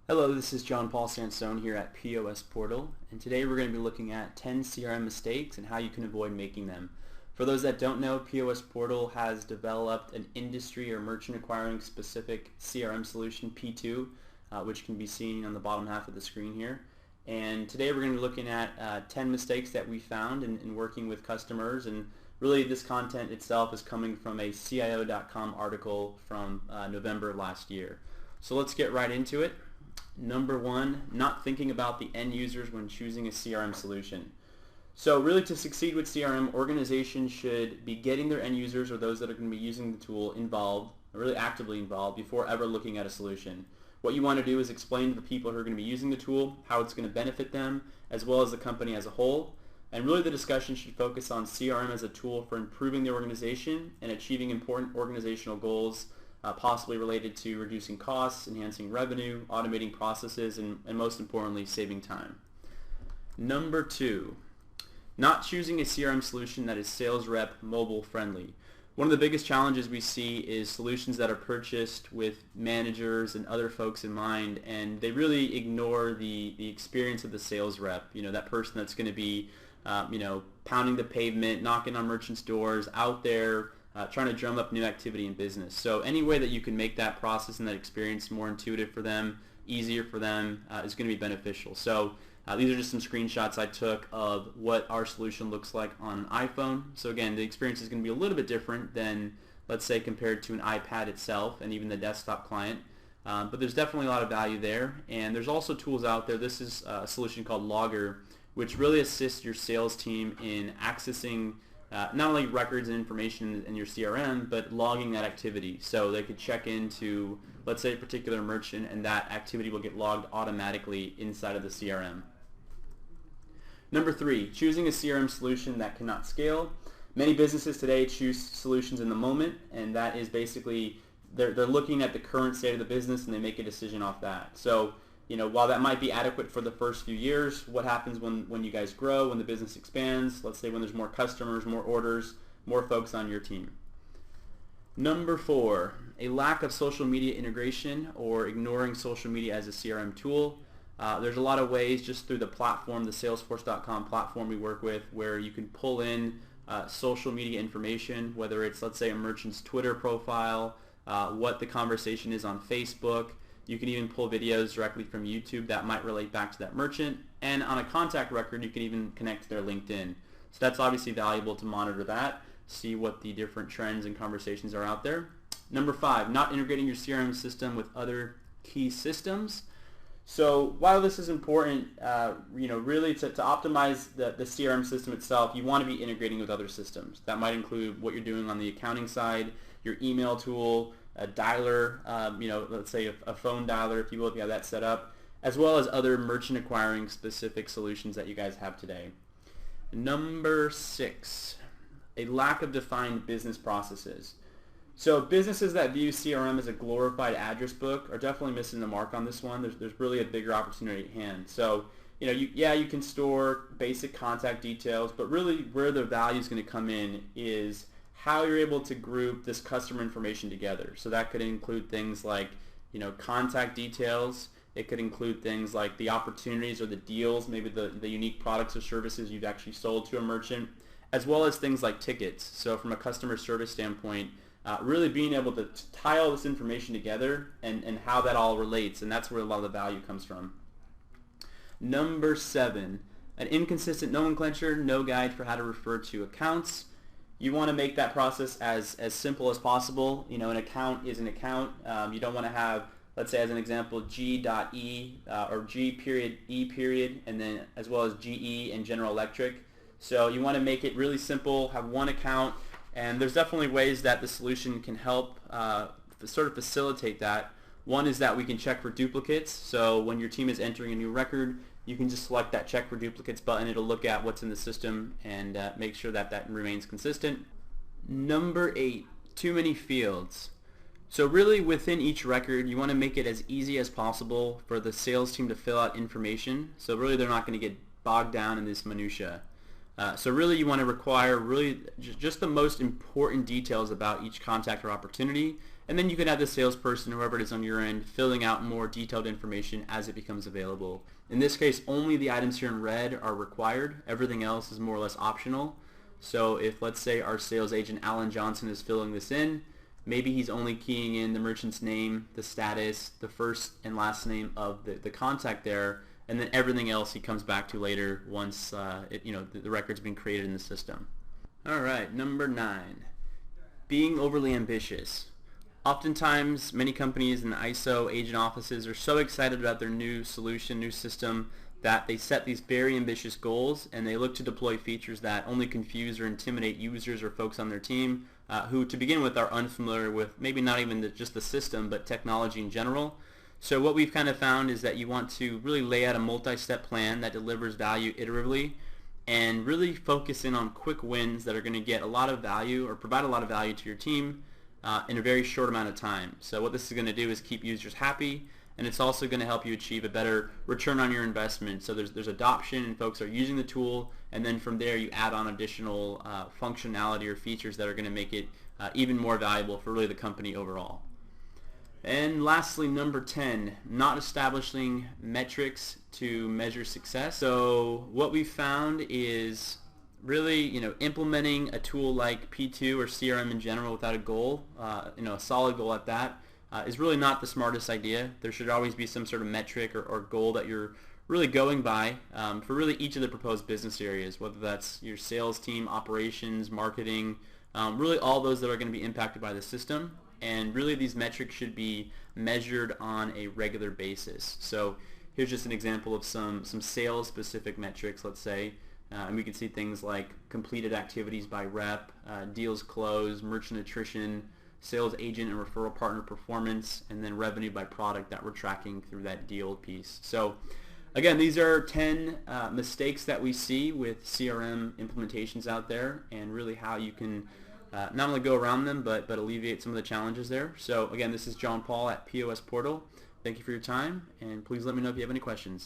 Hello, this is John Paul Sansone here at POS Portal, and today we're going to be looking at 10 CRM mistakes and how you can avoid making them. For those that don't know, POS Portal has developed an industry or merchant acquiring specific CRM solution, P2, which can be seen on the bottom half of the screen here. And today we're going to be looking at 10 mistakes that we found in working with customers, and really this content itself is coming from a CIO.com article from November last year. So let's get right into it. Number one, not thinking about the end users when choosing a CRM solution. So really, to succeed with CRM, organizations should be getting their end users or those that are going to be using the tool involved, really actively involved, before ever looking at a solution. What you want to do is explain to the people who are going to be using the tool how it's going to benefit them as well as the company as a whole. And really the discussion should focus on CRM as a tool for improving the organization and achieving important organizational goals, possibly related to reducing costs, enhancing revenue, automating processes, and most importantly, saving time. Number two, not choosing a CRM solution that is sales rep mobile friendly. One of the biggest challenges we see is solutions that are purchased with managers and other folks in mind, and they really ignore the experience of the sales rep, that person that's going to be pounding the pavement, knocking on merchants' doors, out there, trying to drum up new activity in business. So any way that you can make that process and that experience more intuitive for them, easier for them, is going to be beneficial. So these are just some screenshots I took of what our solution looks like on an iPhone. So again, the experience is going to be a little bit different than, let's say, compared to an iPad itself and even the desktop client. But there's definitely a lot of value there. And there's also tools out there. This is a solution called Logger, which really assists your sales team in accessing not only records and information in your CRM, but logging that activity. So they could check into, let's say, a particular merchant, and that activity will get logged automatically inside of the CRM. Number three, choosing a CRM solution that cannot scale. Many businesses today choose solutions in the moment, and that is basically they're looking at the current state of the business and they make a decision off that. So while that might be adequate for the first few years, what happens when you guys grow, when the business expands, let's say when there's more customers, more orders, more folks on your team. Number four, a lack of social media integration or ignoring social media as a CRM tool. There's a lot of ways just through the platform, the Salesforce.com platform we work with, where you can pull in social media information, whether it's, let's say, a merchant's Twitter profile, what the conversation is on Facebook. You can even pull videos directly from YouTube that might relate back to that merchant. And on a contact record, you can even connect to their LinkedIn. So that's obviously valuable to monitor that, see what the different trends and conversations are out there. Number five, not integrating your CRM system with other key systems. So while this is important, really to optimize the CRM system itself, you want to be integrating with other systems. That might include what you're doing on the accounting side, your email tool, a dialer, let's say a phone dialer, if you will, if you have that set up, as well as other merchant acquiring specific solutions that you guys have today. Number six, a lack of defined business processes. So businesses that view CRM as a glorified address book are definitely missing the mark on this one. There's really a bigger opportunity at hand. So you can store basic contact details, but really where the value is going to come in is how you're able to group this customer information together. So that could include things like, contact details. It could include things like the opportunities or the deals, maybe the unique products or services you've actually sold to a merchant, as well as things like tickets. So from a customer service standpoint, really being able to tie all this information together and how that all relates, and that's where a lot of the value comes from. Number seven, an inconsistent nomenclature, no guide for how to refer to accounts. You want to make that process as simple as possible. An account is an account. You don't want to have, let's say as an example, G.E or G.E, and then as well as GE and General Electric. So you want to make it really simple, have one account, and there's definitely ways that the solution can help sort of facilitate that. One is that we can check for duplicates. So when your team is entering a new record, you can just select that check for duplicates button. It'll look at what's in the system and make sure that remains consistent. Number eight, too many fields. So really within each record, you want to make it as easy as possible for the sales team to fill out information. So really they're not going to get bogged down in this minutia. So really you want to require really just the most important details about each contact or opportunity, And then you can have the salesperson, whoever it is on your end, filling out more detailed information as it becomes available. In this case, only the items here in red are required. Everything else is more or less optional. So if, let's say, our sales agent Alan Johnson is filling this in, maybe he's only keying in the merchant's name, the status, the first and last name of the contact there, and then everything else he comes back to later once the record's been created in the system. All right, number 9, being overly ambitious. Oftentimes, many companies and ISO agent offices are so excited about their new solution, new system, that they set these very ambitious goals and they look to deploy features that only confuse or intimidate users or folks on their team who, to begin with, are unfamiliar with maybe not even just the system, but technology in general. So what we've kind of found is that you want to really lay out a multi-step plan that delivers value iteratively and really focus in on quick wins that are going to get a lot of value or provide a lot of value to your team in a very short amount of time. So what this is going to do is keep users happy, and it's also going to help you achieve a better return on your investment. So there's adoption and folks are using the tool, and then from there you add on additional functionality or features that are going to make it even more valuable for really the company overall. And lastly, number 10, not establishing metrics to measure success. So what we found is really, implementing a tool like P2 or CRM in general without a goal, a solid goal at that, is really not the smartest idea. There should always be some sort of metric or goal that you're really going by for really each of the proposed business areas, whether that's your sales team, operations, marketing, really all those that are going to be impacted by the system. And really these metrics should be measured on a regular basis. So here's just an example of some sales specific metrics, let's say. And we can see things like completed activities by rep, deals closed, merchant attrition, sales agent and referral partner performance, and then revenue by product that we're tracking through that deal piece. So again, these are 10 mistakes that we see with CRM implementations out there, and really how you can not only go around them, but alleviate some of the challenges there. So again, this is John Paul at POS Portal. Thank you for your time, and please let me know if you have any questions.